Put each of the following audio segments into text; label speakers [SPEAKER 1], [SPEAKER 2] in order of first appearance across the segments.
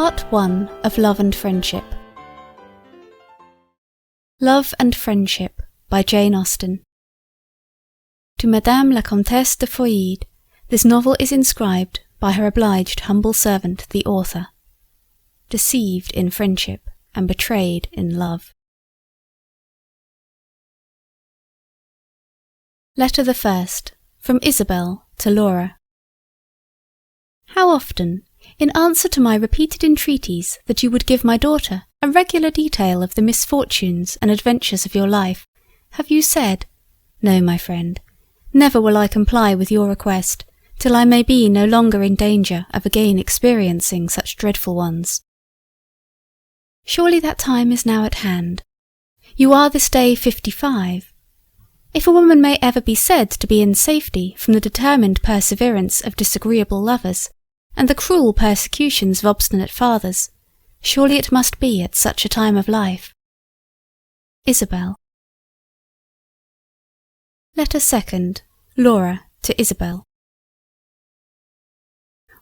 [SPEAKER 1] Part 1 of Love and Friendship. Love and Friendship by Jane Austen. To Madame la Comtesse de Feuillide, this novel is inscribed by her obliged humble servant the author. Deceived in friendship and betrayed in love. Letter the First, from Isabel to Laura. How often, in answer to my repeated entreaties that you would give my daughter a regular detail of the misfortunes and adventures of your life, have you said, "No, my friend, never will I comply with your request, till I may be no longer in danger of again experiencing such dreadful ones." Surely that time is now at hand. You are this day 55. If a woman may ever be said to be in safety from the determined perseverance of disagreeable lovers, and the cruel persecutions of obstinate fathers, surely it must be at such a time of life. Isabel. Letter Second, Laura to Isabel.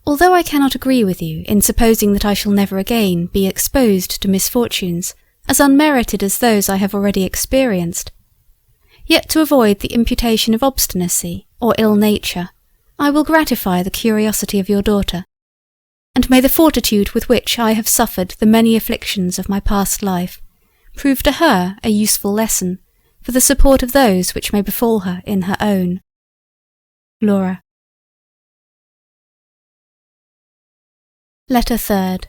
[SPEAKER 1] Although I cannot agree with you in supposing that I shall never again be exposed to misfortunes as unmerited as those I have already experienced, yet to avoid the imputation of obstinacy or ill nature, I will gratify the curiosity of your daughter, and may the fortitude with which I have suffered the many afflictions of my past life prove to her a useful lesson for the support of those which may befall her in her own. Laura. Letter Third,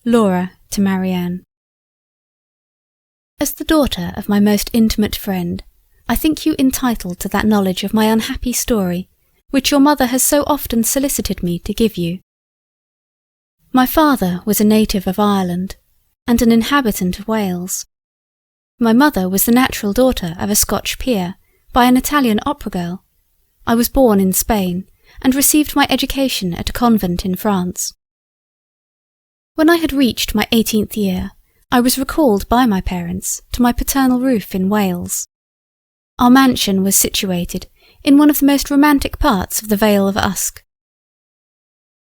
[SPEAKER 1] Laura to Marianne. As the daughter of my most intimate friend, I think you entitled to that knowledge of my unhappy story which your mother has so often solicited me to give you. My father was a native of Ireland, and an inhabitant of Wales. My mother was the natural daughter of a Scotch peer by an Italian opera girl. I was born in Spain, and received my education at a convent in France. When I had reached my 18th year, I was recalled by my parents to my paternal roof in Wales. Our mansion was situated in one of the most romantic parts of the Vale of Usk.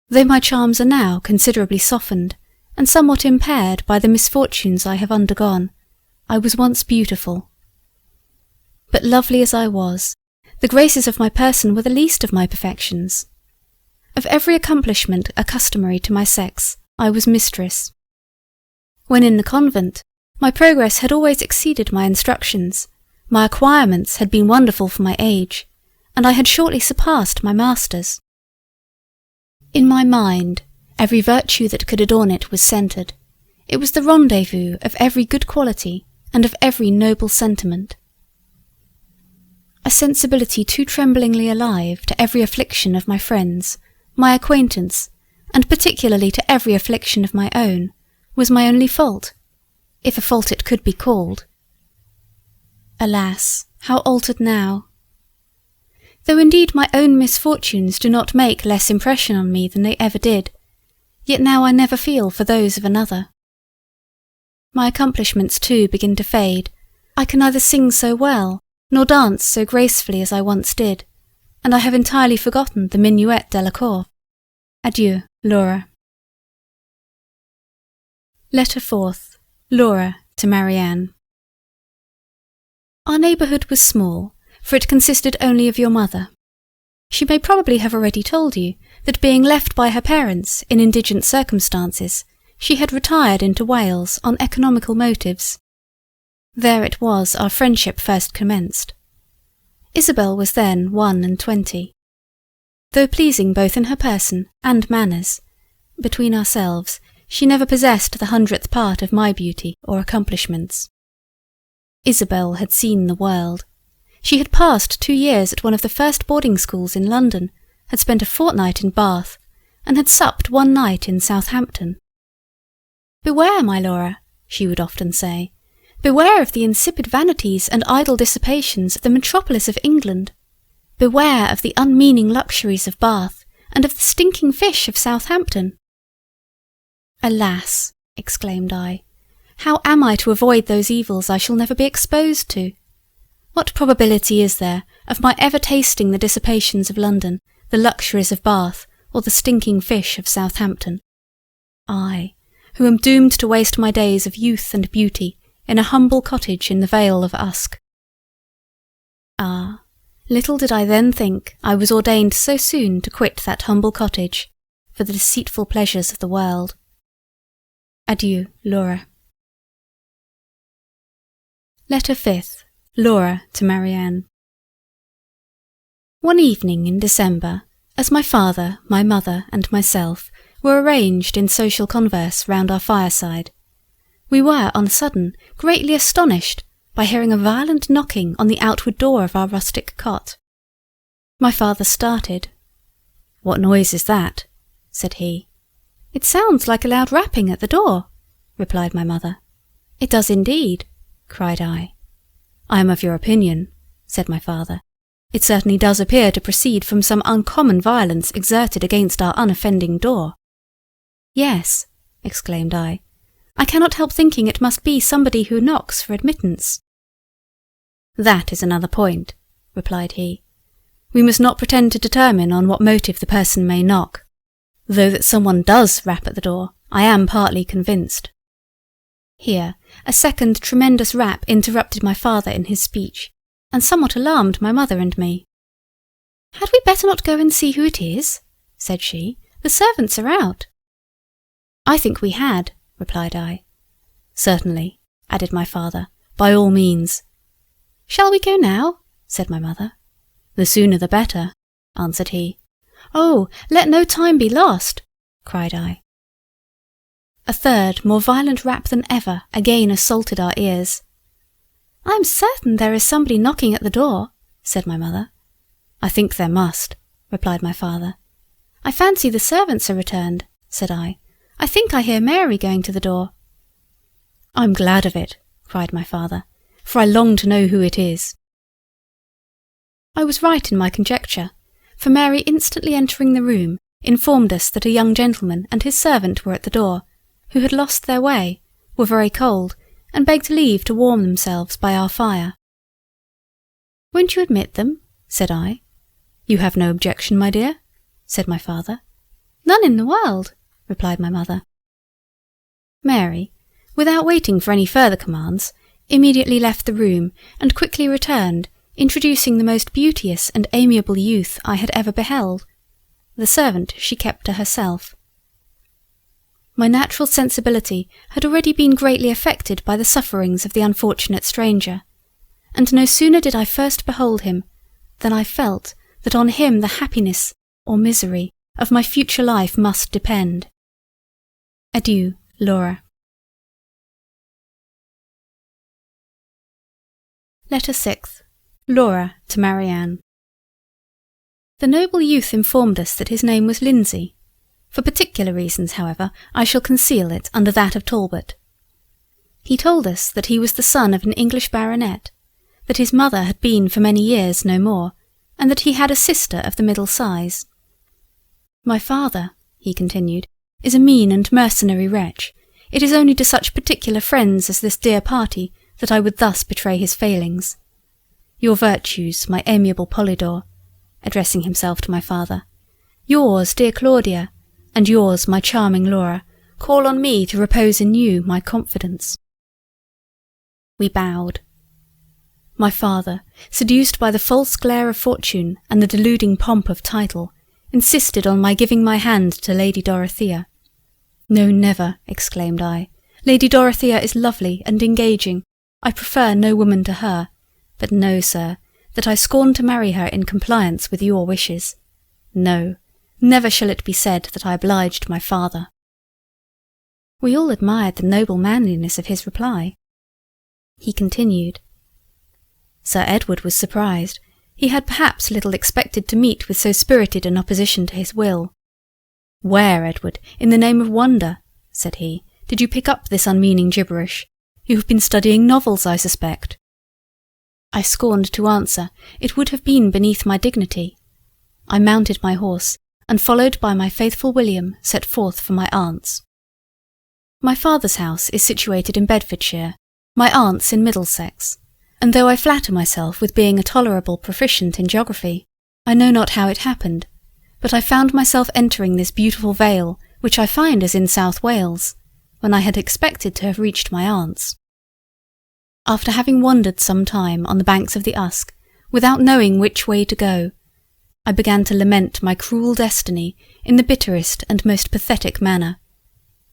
[SPEAKER 1] Though my charms are now considerably softened and somewhat impaired by the misfortunes I have undergone, I was once beautiful. But lovely as I was, the graces of my person were the least of my perfections. Of every accomplishment accustomary to my sex, I was mistress. When in the convent, my progress had always exceeded my instructions, my acquirements had been wonderful for my age, and I had shortly surpassed my masters. In my mind, every virtue that could adorn it was centred. It was the rendezvous of every good quality and of every noble sentiment. A sensibility too tremblingly alive to every affliction of my friends, my acquaintance, and particularly to every affliction of my own, was my only fault, if a fault it could be called. Alas, how altered now! Though indeed my own misfortunes do not make less impression on me than they ever did, yet now I never feel for those of another. My accomplishments too begin to fade. I can neither sing so well, nor dance so gracefully as I once did, and I have entirely forgotten the minuet de la cour. Adieu, Laura. Letter Fourth, Laura to Marianne. Our neighbourhood was small, for it consisted only of your mother. She may probably have already told you that being left by her parents in indigent circumstances, she had retired into Wales on economical motives. There it was our friendship first commenced. Isabel was then 21. Though pleasing both in her person and manners, between ourselves, she never possessed the 100th part of my beauty or accomplishments. Isabel had seen the world. She had passed 2 years at one of the first boarding schools in London, had spent a fortnight in Bath, and had supped one night in Southampton. "Beware, my Laura," she would often say, "beware of the insipid vanities and idle dissipations of the metropolis of England. Beware of the unmeaning luxuries of Bath, and of the stinking fish of Southampton." "Alas," exclaimed I, "how am I to avoid those evils I shall never be exposed to? What probability is there of my ever tasting the dissipations of London, the luxuries of Bath, or the stinking fish of Southampton? Ay, who am doomed to waste my days of youth and beauty in a humble cottage in the Vale of Usk. Ah, little did I then think I was ordained so soon to quit that humble cottage for the deceitful pleasures of the world. Adieu, Laura. Letter 5th. Laura to Marianne. One evening in December, as my father, my mother, and myself were arranged in social converse round our fireside, we were on a sudden greatly astonished by hearing a violent knocking on the outward door of our rustic cot. My father started. "What noise is that?" said he. "It sounds like a loud rapping at the door," replied my mother. "It does indeed," cried I. "I am of your opinion," said my father. "It certainly does appear to proceed from some uncommon violence exerted against our unoffending door." "Yes," exclaimed I cannot help thinking it must be somebody who knocks for admittance." "That is another point," replied he. "We must not pretend to determine on what motive the person may knock, though that someone does rap at the door, I am partly convinced." Here a second tremendous rap interrupted my father in his speech, and somewhat alarmed my mother and me. "Had we better not go and see who it is?" said she. "The servants are out." "I think we had," replied I. "Certainly," added my father, "by all means." "Shall we go now?" said my mother. "The sooner the better," answered he. "Oh, let no time be lost," cried I. A third, more violent rap than ever again assaulted our ears. "I am certain there is somebody knocking at the door," said my mother. "I think there must," replied my father. "I fancy the servants are returned," said I. "I think I hear Mary going to the door." "I'm glad of it," cried my father, "for I long to know who it is." I was right in my conjecture, for Mary instantly entering the room informed us that a young gentleman and his servant were at the door, who had lost their way, were very cold, and begged leave to warm themselves by our fire. "Won't you admit them?" said I. "You have no objection, my dear?" said my father. "None in the world," replied my mother. Mary, without waiting for any further commands, immediately left the room and quickly returned, introducing the most beauteous and amiable youth I had ever beheld. The servant she kept to herself. My natural sensibility had already been greatly affected by the sufferings of the unfortunate stranger, and no sooner did I first behold him than I felt that on him the happiness or misery of my future life must depend. Adieu, Laura. Letter 6th. Laura to Marianne. The noble youth informed us that his name was Lindsay. For particular reasons, however, I shall conceal it under that of Talbot. He told us that he was the son of an English baronet, that his mother had been for many years no more, and that he had a sister of the middle size. "My father," he continued, "is a mean and mercenary wretch. It is only to such particular friends as this dear party that I would thus betray his failings. Your virtues, my amiable Polydore," addressing himself to my father, "yours, dear Claudia, and yours, my charming Laura, call on me to repose in you my confidence." We bowed. My father, seduced by the false glare of fortune and the deluding pomp of title, insisted on my giving my hand to Lady Dorothea. "No, never," exclaimed I. "Lady Dorothea is lovely and engaging. I prefer no woman to her. But no, sir, that I scorn to marry her in compliance with your wishes. No, never shall it be said that I obliged my father." We all admired the noble manliness of his reply. He continued. Sir Edward was surprised. He had perhaps little expected to meet with so spirited an opposition to his will. "Where, Edward, in the name of wonder," said he, "did you pick up this unmeaning gibberish? You have been studying novels, I suspect." I scorned to answer. It would have been beneath my dignity. I mounted my horse, and followed by my faithful William, set forth for my aunt's. My father's house is situated in Bedfordshire, my aunt's in Middlesex, and though I flatter myself with being a tolerable proficient in geography, I know not how it happened, but I found myself entering this beautiful vale, which I find is in South Wales, when I had expected to have reached my aunt's. After having wandered some time on the banks of the Usk, without knowing which way to go, I began to lament my cruel destiny in the bitterest and most pathetic manner.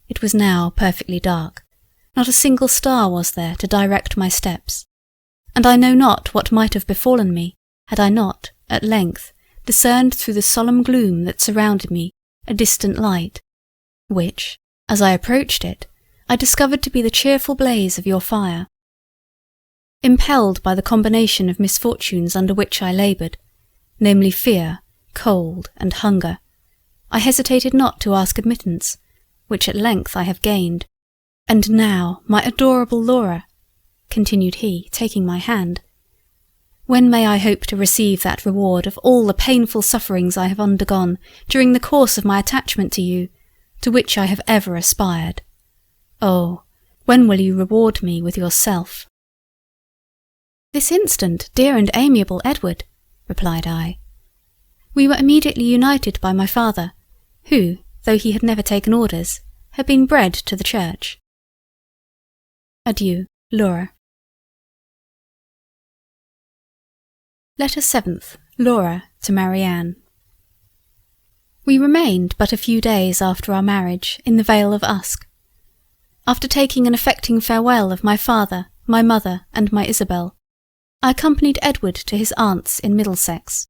[SPEAKER 1] It was now perfectly dark. Not a single star was there to direct my steps, and I know not what might have befallen me had I not, at length, discerned through the solemn gloom that surrounded me a distant light, which, as I approached it, I discovered to be the cheerful blaze of your fire. Impelled by the combination of misfortunes under which I laboured, namely fear, cold, and hunger, I hesitated not to ask admittance, which at length I have gained. And now, my adorable Laura, continued he, taking my hand, when may I hope to receive that reward of all the painful sufferings I have undergone during the course of my attachment to you, to which I have ever aspired? Oh, when will you reward me with yourself? This instant, dear and amiable Edward, replied I. We were immediately united by my father, who, though he had never taken orders, had been bred to the church. Adieu, Laura. Letter 7th, Laura to Marianne. We remained but a few days after our marriage in the Vale of Usk. After taking an affecting farewell of my father, my mother, and my Isabel, I accompanied Edward to his aunt's in Middlesex.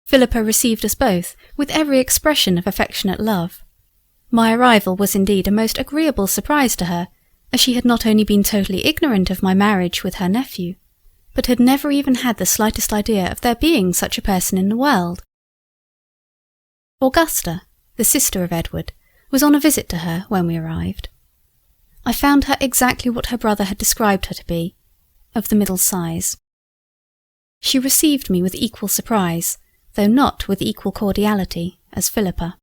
[SPEAKER 1] Philippa received us both with every expression of affectionate love. My arrival was indeed a most agreeable surprise to her, as she had not only been totally ignorant of my marriage with her nephew, but had never even had the slightest idea of there being such a person in the world. Augusta, the sister of Edward, was on a visit to her when we arrived. I found her exactly what her brother had described her to be, of the middle size. She received me with equal surprise, though not with equal cordiality, as Philippa.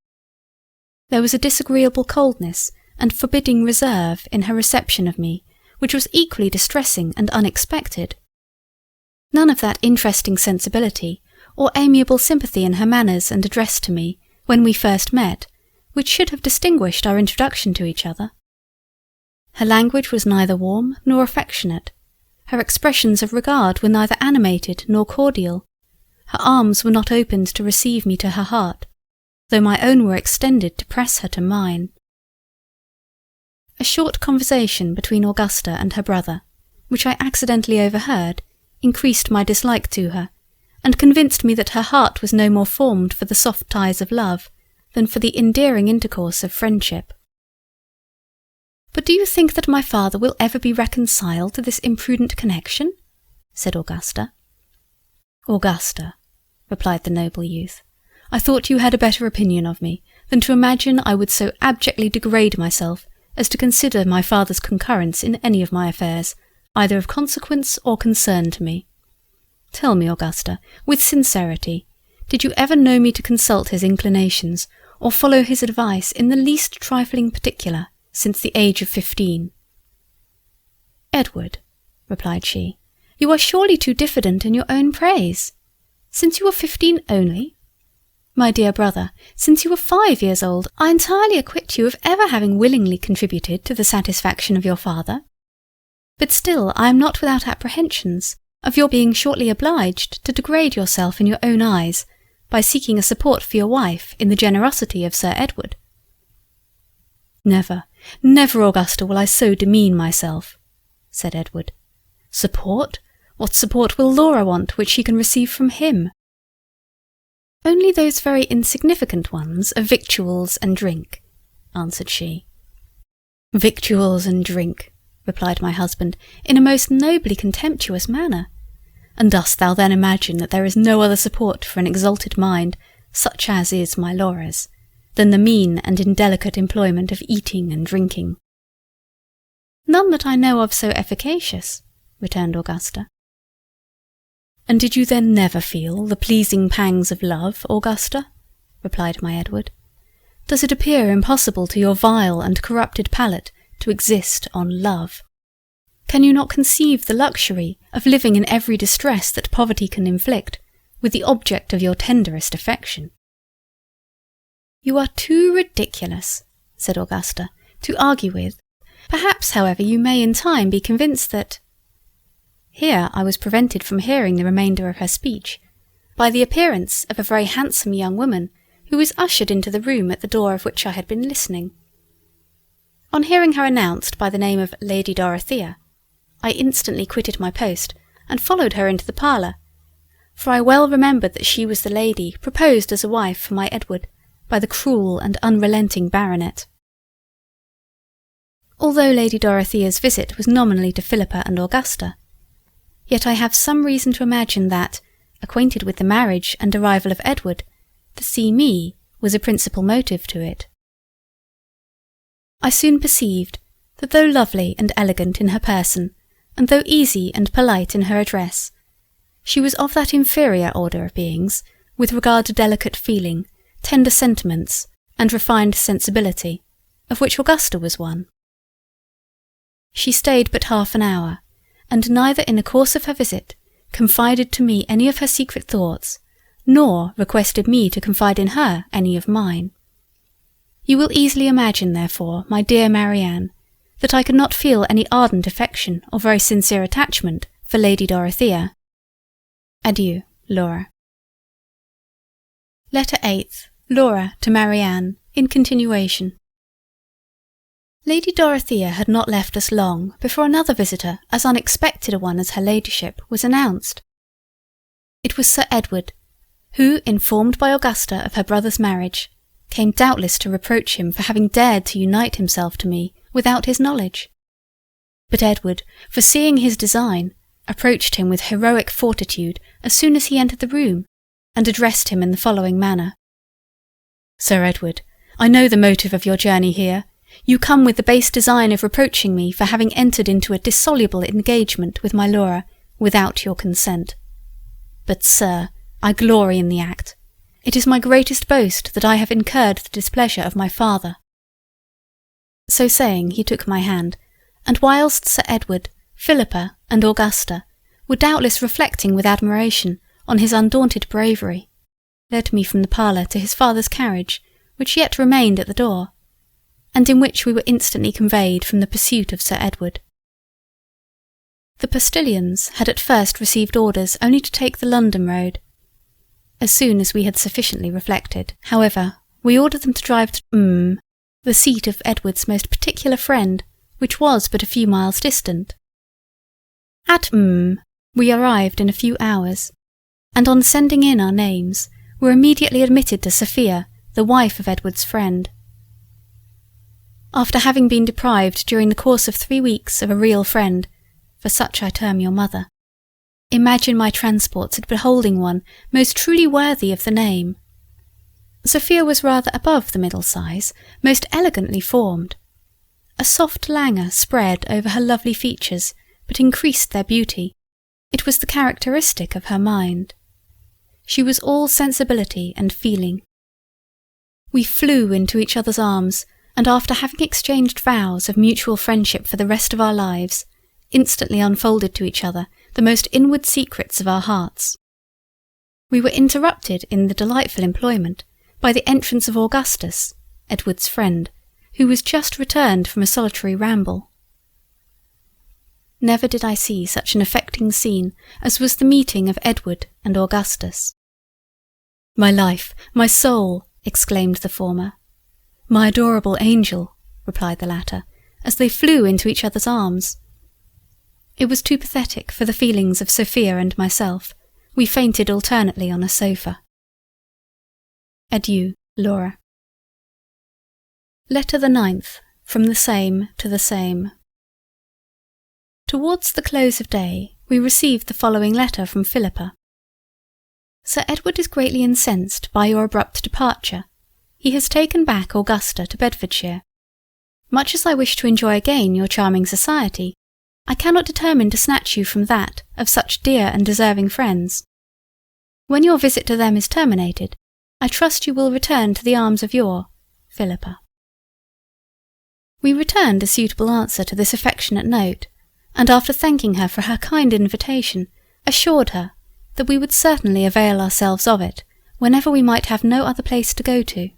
[SPEAKER 1] There was a disagreeable coldness and forbidding reserve in her reception of me, which was equally distressing and unexpected. None of that interesting sensibility or amiable sympathy in her manners and address to me when we first met, which should have distinguished our introduction to each other. Her language was neither warm nor affectionate. Her expressions of regard were neither animated nor cordial. Her arms were not opened to receive me to her heart, though my own were extended to press her to mine. A short conversation between Augusta and her brother, which I accidentally overheard, increased my dislike to her, and convinced me that her heart was no more formed for the soft ties of love than for the endearing intercourse of friendship. But do you think that my father will ever be reconciled to this imprudent connection? Said Augusta. Augusta, replied the noble youth, I thought you had a better opinion of me than to imagine I would so abjectly degrade myself as to consider my father's concurrence in any of my affairs, either of consequence or concern to me. Tell me, Augusta, with sincerity, did you ever know me to consult his inclinations, or follow his advice in the least trifling particular, since the age of 15? Edward, replied she, you are surely too diffident in your own praise. Since you were 15 only? My dear brother, since you were 5 years old, I entirely acquit you of ever having willingly contributed to the satisfaction of your father. But still I am not without apprehensions of your being shortly obliged to degrade yourself in your own eyes by seeking a support for your wife in the generosity of Sir Edward. Never, never, Augusta, will I so demean myself, said Edward. Support? What support will Laura want which she can receive from him? Only those very insignificant ones of victuals and drink, answered she. Victuals and drink, replied my husband, in a most nobly contemptuous manner. And dost thou then imagine that there is no other support for an exalted mind, such as is my Laura's, than the mean and indelicate employment of eating and drinking? None that I know of so efficacious, returned Augusta. And did you then never feel the pleasing pangs of love, Augusta? replied my Edward. Does it appear impossible to your vile and corrupted palate to exist on love? Can you not conceive the luxury of living in every distress that poverty can inflict, with the object of your tenderest affection? You are too ridiculous, said Augusta, to argue with. Perhaps, however, you may in time be convinced that—" Here I was prevented from hearing the remainder of her speech by the appearance of a very handsome young woman who was ushered into the room at the door of which I had been listening. On hearing her announced by the name of Lady Dorothea, I instantly quitted my post and followed her into the parlour, for I well remembered that she was the lady proposed as a wife for my Edward by the cruel and unrelenting baronet. Although Lady Dorothea's visit was nominally to Philippa and Augusta, yet I have some reason to imagine that, acquainted with the marriage and arrival of Edward, to see me was a principal motive to it. I soon perceived that though lovely and elegant in her person, and though easy and polite in her address, she was of that inferior order of beings with regard to delicate feeling, tender sentiments, and refined sensibility, of which Augusta was one. She stayed but half an hour, and neither in the course of her visit confided to me any of her secret thoughts, nor requested me to confide in her any of mine. You will easily imagine, therefore, my dear Marianne, that I could not feel any ardent affection or very sincere attachment for Lady Dorothea. Adieu, Laura. Letter 8th. Laura to Marianne, in continuation. Lady Dorothea had not left us long before another visitor, as unexpected a one as her ladyship, was announced. It was Sir Edward, who, informed by Augusta of her brother's marriage, came doubtless to reproach him for having dared to unite himself to me without his knowledge. But Edward, foreseeing his design, approached him with heroic fortitude as soon as he entered the room, and addressed him in the following manner. Sir Edward, I know the motive of your journey here. You come with the base design of reproaching me for having entered into a dissoluble engagement with my Laura without your consent. But, sir, I glory in the act. It is my greatest boast that I have incurred the displeasure of my father. So saying, he took my hand, and whilst Sir Edward, Philippa, and Augusta were doubtless reflecting with admiration on his undaunted bravery, led me from the parlour to his father's carriage, which yet remained at the door, and in which we were instantly conveyed from the pursuit of Sir Edward. The postilions had at first received orders only to take the London road. As soon as we had sufficiently reflected, however, we ordered them to drive to the seat of Edward's most particular friend, which was but a few miles distant. At we arrived in a few hours, and on sending in our names, were immediately admitted to Sophia, the wife of Edward's friend. After having been deprived during the course of 3 weeks of a real friend, for such I term your mother, imagine my transports at beholding one most truly worthy of the name. Sophia was rather above the middle size, most elegantly formed. A soft languor spread over her lovely features, but increased their beauty. It was the characteristic of her mind. She was all sensibility and feeling. We flew into each other's arms, and after having exchanged vows of mutual friendship for the rest of our lives, instantly unfolded to each other the most inward secrets of our hearts. We were interrupted in the delightful employment by the entrance of Augustus, Edward's friend, who was just returned from a solitary ramble. Never did I see such an affecting scene as was the meeting of Edward and Augustus. "My life, my soul!" exclaimed the former. "My adorable angel!" replied the latter, as they flew into each other's arms. It was too pathetic for the feelings of Sophia and myself. We fainted alternately on a sofa. Adieu, Laura. Letter the 9th. From the same to the same. Towards the close of day, we received the following letter from Philippa. Sir Edward is greatly incensed by your abrupt departure. He has taken back Augusta to Bedfordshire. Much as I wish to enjoy again your charming society, I cannot determine to snatch you from that of such dear and deserving friends. When your visit to them is terminated, I trust you will return to the arms of your Philippa. We returned a suitable answer to this affectionate note, and after thanking her for her kind invitation, assured her that we would certainly avail ourselves of it whenever we might have no other place to go to.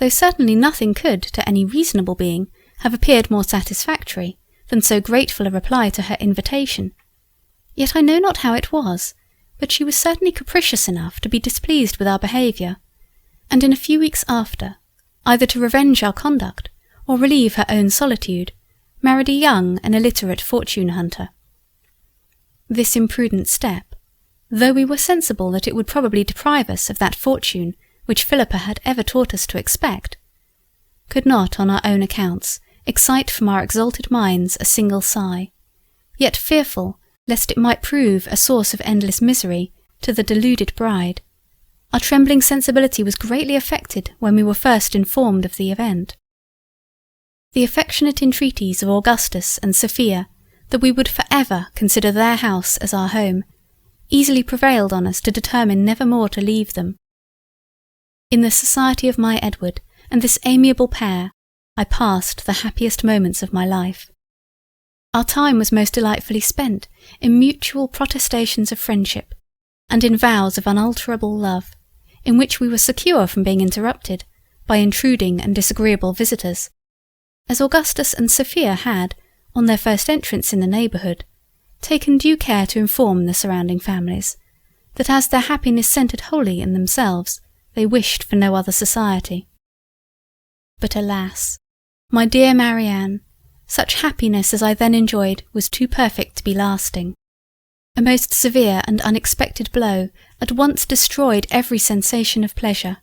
[SPEAKER 1] though certainly nothing could, to any reasonable being, have appeared more satisfactory than so grateful a reply to her invitation. Yet I know not how it was, but she was certainly capricious enough to be displeased with our behaviour, and in a few weeks after, either to revenge our conduct or relieve her own solitude, married a young and illiterate fortune-hunter. This imprudent step, though we were sensible that it would probably deprive us of that fortune which Philippa had ever taught us to expect, could not on our own accounts excite from our exalted minds a single sigh, yet fearful lest it might prove a source of endless misery to the deluded bride, our trembling sensibility was greatly affected when we were first informed of the event. The affectionate entreaties of Augustus and Sophia that we would for ever consider their house as our home easily prevailed on us to determine never more to leave them. In the society of my Edward and this amiable pair I passed the happiest moments of my life. Our time was most delightfully spent in mutual protestations of friendship and in vows of unalterable love, in which we were secure from being interrupted by intruding and disagreeable visitors, as Augustus and Sophia had, on their first entrance in the neighbourhood, taken due care to inform the surrounding families that as their happiness centred wholly in themselves, they wished for no other society. But alas, my dear Marianne, such happiness as I then enjoyed was too perfect to be lasting. A most severe and unexpected blow at once destroyed every sensation of pleasure.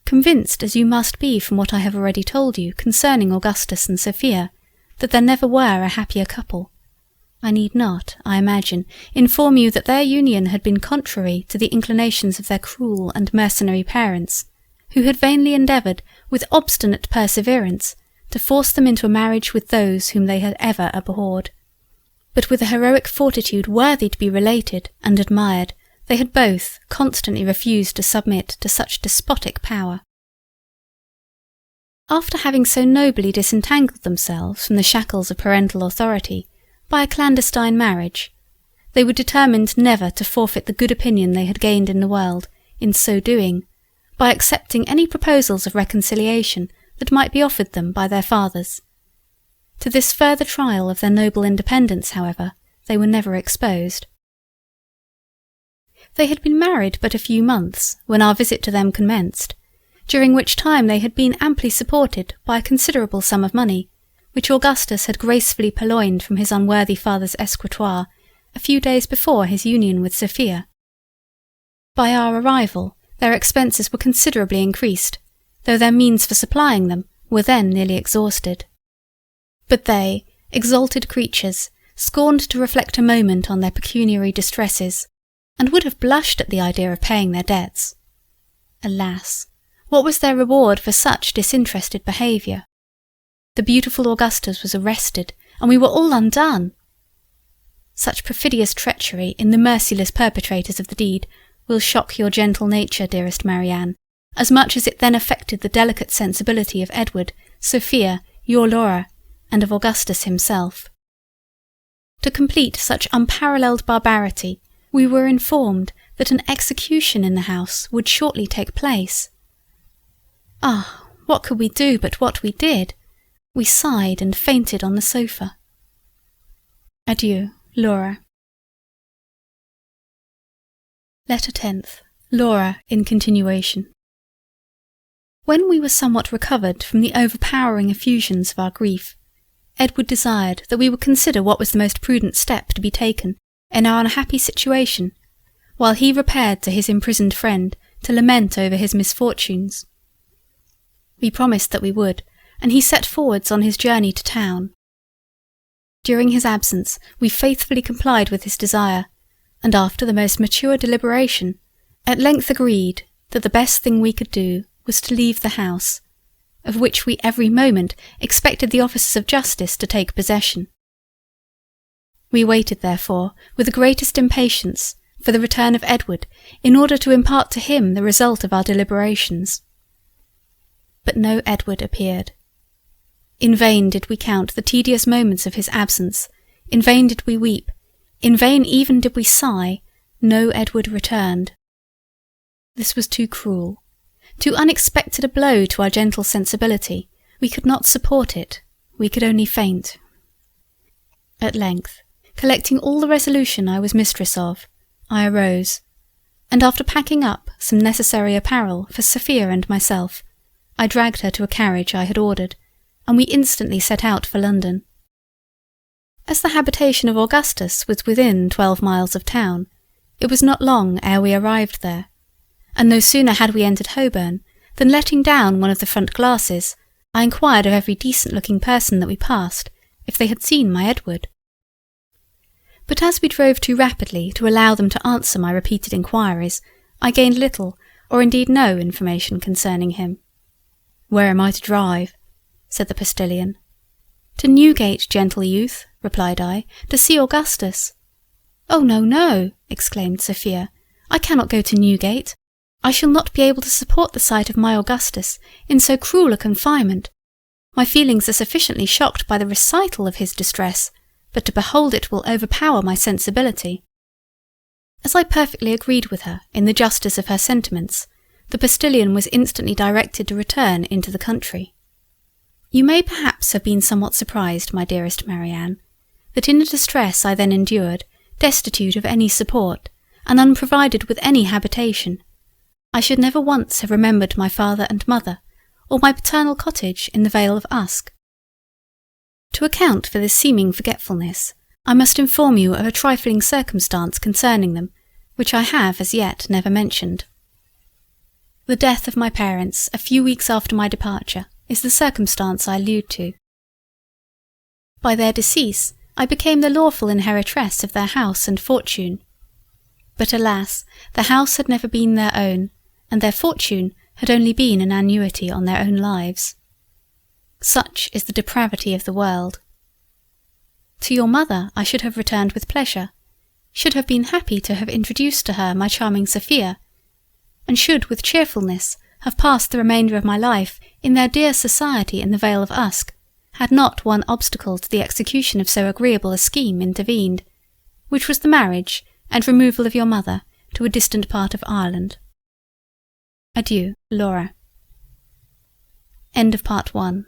[SPEAKER 1] Convinced as you must be from what I have already told you concerning Augustus and Sophia, that there never were a happier couple, I need not, I imagine, inform you that their union had been contrary to the inclinations of their cruel and mercenary parents, who had vainly endeavoured, with obstinate perseverance, to force them into a marriage with those whom they had ever abhorred. But with a heroic fortitude worthy to be related and admired, they had both constantly refused to submit to such despotic power. After having so nobly disentangled themselves from the shackles of parental authority by a clandestine marriage, they were determined never to forfeit the good opinion they had gained in the world, in so doing, by accepting any proposals of reconciliation that might be offered them by their fathers. To this further trial of their noble independence, however, they were never exposed. They had been married but a few months when our visit to them commenced, during which time they had been amply supported by a considerable sum of money, which Augustus had gracefully purloined from his unworthy father's escritoire a few days before his union with Sophia. By our arrival, their expenses were considerably increased, though their means for supplying them were then nearly exhausted. But they, exalted creatures, scorned to reflect a moment on their pecuniary distresses, and would have blushed at the idea of paying their debts. Alas, what was their reward for such disinterested behaviour? The beautiful Augustus was arrested, and we were all undone. Such perfidious treachery in the merciless perpetrators of the deed will shock your gentle nature, dearest Marianne, as much as it then affected the delicate sensibility of Edward, Sophia, your Laura, and of Augustus himself. To complete such unparalleled barbarity, we were informed that an execution in the house would shortly take place. Ah, what could we do but what we did? We sighed and fainted on the sofa. Adieu, Laura. Letter 10th. Laura in continuation. When we were somewhat recovered from the overpowering effusions of our grief, Edward desired that we would consider what was the most prudent step to be taken in our unhappy situation, while he repaired to his imprisoned friend to lament over his misfortunes. We promised that we would, and he set forwards on his journey to town. During his absence we faithfully complied with his desire, and after the most mature deliberation, at length agreed that the best thing we could do was to leave the house, of which we every moment expected the officers of justice to take possession. We waited, therefore, with the greatest impatience for the return of Edward, in order to impart to him the result of our deliberations. But no Edward appeared. In vain did we count the tedious moments of his absence, in vain did we weep, in vain even did we sigh, no Edward returned. This was too cruel, Too unexpected a blow to our gentle sensibility, we could not support it, we could only faint. At length, collecting all the resolution I was mistress of, I arose, and after packing up some necessary apparel for Sophia and myself, I dragged her to a carriage I had ordered, and we instantly set out for London. As the habitation of Augustus was within 12 miles of town, it was not long ere we arrived there, and no sooner had we entered Holborn than, letting down one of the front glasses, I inquired of every decent-looking person that we passed if they had seen my Edward. But as we drove too rapidly to allow them to answer my repeated inquiries, I gained little, or indeed no, information concerning him. "Where am I to drive?" said the postilion. "To Newgate, gentle youth," replied I, "to see Augustus." "Oh, no, no," exclaimed Sophia, "I cannot go to Newgate. I shall not be able to support the sight of my Augustus in so cruel a confinement. My feelings are sufficiently shocked by the recital of his distress, but to behold it will overpower my sensibility." As I perfectly agreed with her in the justice of her sentiments, the postilion was instantly directed to return into the country. You may perhaps have been somewhat surprised, my dearest Marianne, that in the distress I then endured, destitute of any support, and unprovided with any habitation, I should never once have remembered my father and mother, or my paternal cottage in the Vale of Usk. To account for this seeming forgetfulness, I must inform you of a trifling circumstance concerning them, which I have as yet never mentioned. The death of my parents a few weeks after my departure is the circumstance I allude to. By their decease, I became the lawful inheritress of their house and fortune. But alas, the house had never been their own, and their fortune had only been an annuity on their own lives. Such is the depravity of the world. To your mother I should have returned with pleasure, should have been happy to have introduced to her my charming Sophia, and should with cheerfulness have passed the remainder of my life in their dear society in the Vale of Usk, had not one obstacle to the execution of so agreeable a scheme intervened, which was the marriage and removal of your mother to a distant part of Ireland. Adieu, Laura. End of Part 1.